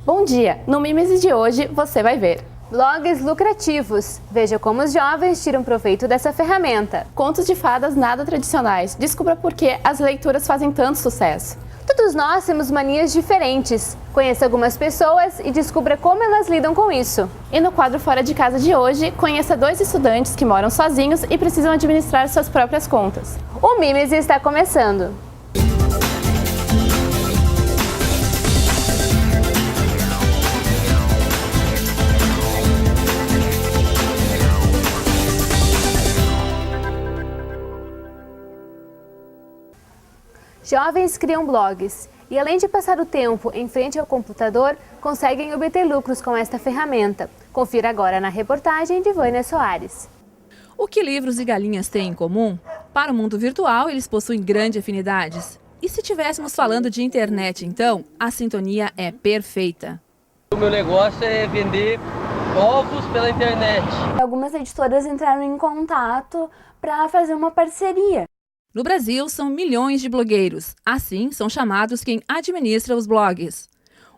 Bom dia! No Mimesis de hoje você vai ver blogs lucrativos. Veja como os jovens tiram proveito dessa ferramenta. contos de fadas nada tradicionais. Descubra por que as leituras fazem tanto sucesso. Todos nós temos manias diferentes. Conheça algumas pessoas e descubra como elas lidam com isso. E no quadro Fora de Casa de hoje, conheça 2 estudantes que moram sozinhos e precisam administrar suas próprias contas. O Mimesis está começando! Jovens criam blogs e, além de passar o tempo em frente ao computador, conseguem obter lucros com esta ferramenta. Confira agora na reportagem de Vânia Soares. O que livros e galinhas têm em comum? Para o mundo virtual, eles possuem grandes afinidades. E se estivéssemos falando de internet, então, a sintonia é perfeita. O meu negócio é vender ovos pela internet. Algumas editoras entraram em contato para fazer uma parceria. No Brasil, são milhões de blogueiros. Assim, são chamados quem administra os blogs.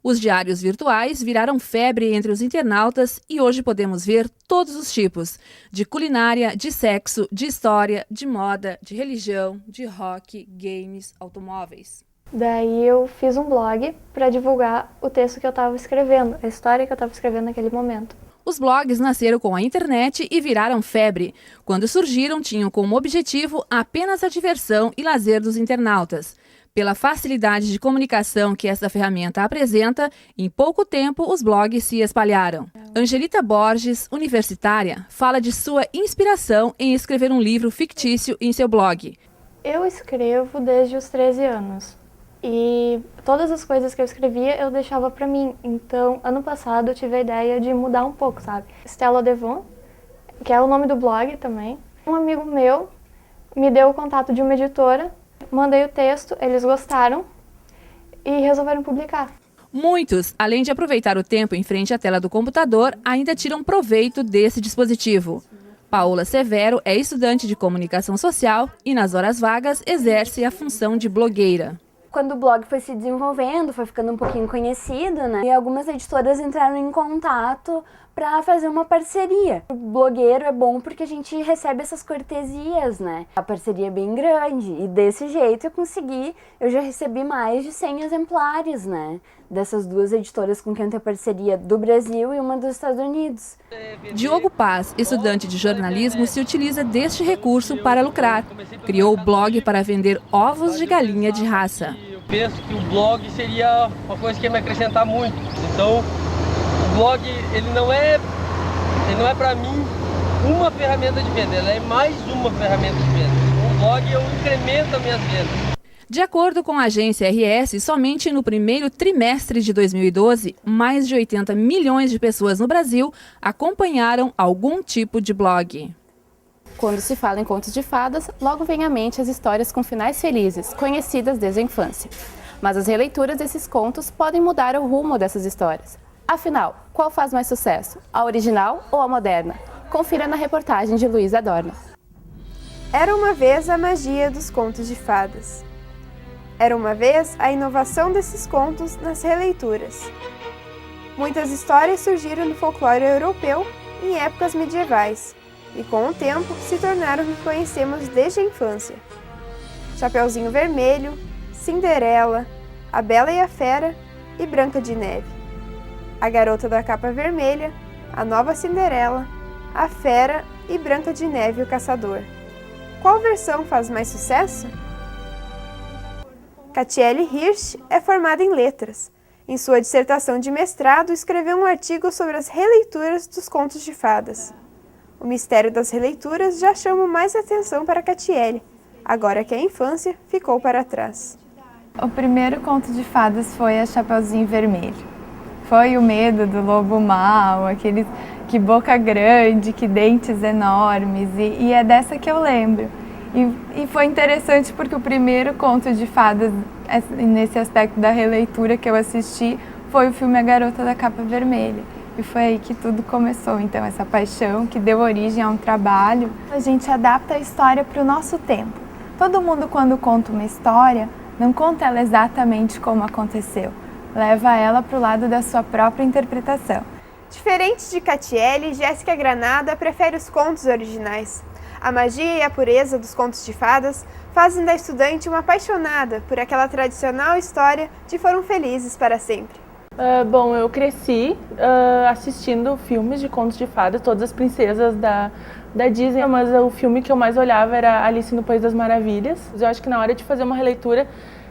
Os diários virtuais viraram febre entre os internautas e hoje podemos ver todos os tipos: de culinária, de sexo, de história, de moda, de religião, de rock, games, automóveis. Daí eu fiz um blog para divulgar o texto que eu estava escrevendo, a história que eu estava escrevendo naquele momento. Os blogs nasceram com a internet e viraram febre. Quando surgiram, tinham como objetivo apenas a diversão e lazer dos internautas. Pela facilidade de comunicação que essa ferramenta apresenta, em pouco tempo os blogs se espalharam. Angelita Borges, universitária, fala de sua inspiração em escrever um livro fictício em seu blog. Eu escrevo desde os 13 anos. E todas as coisas que eu escrevia eu deixava pra mim. Então, ano passado eu tive a ideia de mudar um pouco, sabe? Stella Devon, que é o nome do blog também. Um amigo meu me deu o contato de uma editora, mandei o texto, eles gostaram e resolveram publicar. Muitos, além de aproveitar o tempo em frente à tela do computador, ainda tiram proveito desse dispositivo. Paola Severo é estudante de comunicação social e, nas horas vagas, exerce a função de blogueira. Quando o blog foi se desenvolvendo, foi ficando um pouquinho conhecido, né? E algumas editoras entraram em contato para fazer uma parceria. O blogueiro é bom porque a gente recebe essas cortesias, né? A parceria é bem grande e desse jeito eu já recebi mais de 100 exemplares, né? Dessas 2 editoras com quem eu tenho parceria do Brasil e uma dos Estados Unidos. Diogo Paz, estudante de jornalismo, se utiliza deste recurso para lucrar. Criou o blog para vender ovos de galinha de raça. Eu penso que o blog seria uma coisa que ia me acrescentar muito. Então, o blog ele não é para mim uma ferramenta de venda, ela é mais uma ferramenta de venda. O blog eu incremento as minhas vendas. De acordo com a agência RS, somente no primeiro trimestre de 2012, mais de 80 milhões de pessoas no Brasil acompanharam algum tipo de blog. Quando se fala em contos de fadas, logo vem à mente as histórias com finais felizes, conhecidas desde a infância. Mas as releituras desses contos podem mudar o rumo dessas histórias. Afinal, qual faz mais sucesso, a original ou a moderna? Confira na reportagem de Luísa Adorno. Era uma vez a magia dos contos de fadas. Era uma vez a inovação desses contos nas releituras. Muitas histórias surgiram no folclore europeu em épocas medievais e, com o tempo, se tornaram o que conhecemos desde a infância. Chapeuzinho Vermelho, Cinderela, A Bela e a Fera e Branca de Neve. A Garota da Capa Vermelha, A Nova Cinderela, A Fera e Branca de Neve e o Caçador. Qual versão faz mais sucesso? Catiele Hirsch é formada em letras. Em sua dissertação de mestrado, escreveu um artigo sobre as releituras dos contos de fadas. O mistério das releituras já chama mais atenção para Catiele, agora que a infância ficou para trás. O primeiro conto de fadas foi a Chapeuzinho Vermelho. Foi o medo do lobo mau, aquele que boca grande, que dentes enormes, e é dessa que eu lembro. E foi interessante porque o primeiro conto de fadas, nesse aspecto da releitura que eu assisti, foi o filme A Garota da Capa Vermelha. E foi aí que tudo começou, então, essa paixão que deu origem a um trabalho. A gente adapta a história para o nosso tempo. Todo mundo, quando conta uma história, não conta ela exatamente como aconteceu, leva ela para o lado da sua própria interpretação. Diferente de Catiele, Jéssica Granada prefere os contos originais. A magia e a pureza dos contos de fadas fazem da estudante uma apaixonada por aquela tradicional história de Foram Felizes para Sempre. Bom, eu cresci assistindo filmes de contos de fadas, todas as princesas da Disney, mas o filme que eu mais olhava era Alice no País das Maravilhas. Eu acho que na hora de fazer uma releitura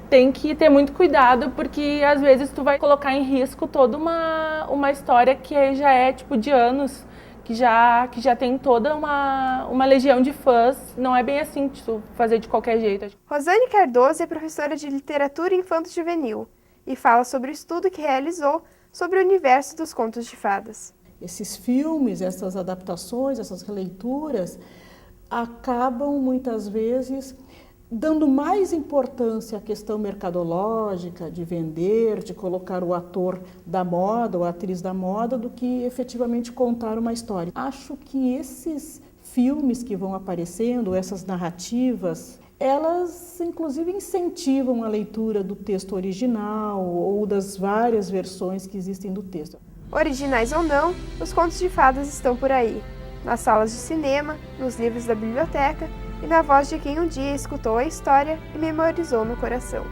tem que ter muito cuidado, porque às vezes tu vai colocar em risco toda uma história que já é tipo de anos, que já tem toda uma legião de fãs. Não é bem assim tu fazer de qualquer jeito. Rosane Cardoso é professora de literatura infanto-juvenil e fala sobre o estudo que realizou sobre o universo dos contos de fadas. Esses filmes, essas adaptações, essas releituras acabam muitas vezes dando mais importância à questão mercadológica, de vender, de colocar o ator da moda ou a atriz da moda, do que efetivamente contar uma história. Acho que esses filmes que vão aparecendo, essas narrativas, elas inclusive incentivam a leitura do texto original ou das várias versões que existem do texto. Originais ou não, os contos de fadas estão por aí, nas salas de cinema, nos livros da biblioteca e na voz de quem um dia escutou a história e memorizou no coração.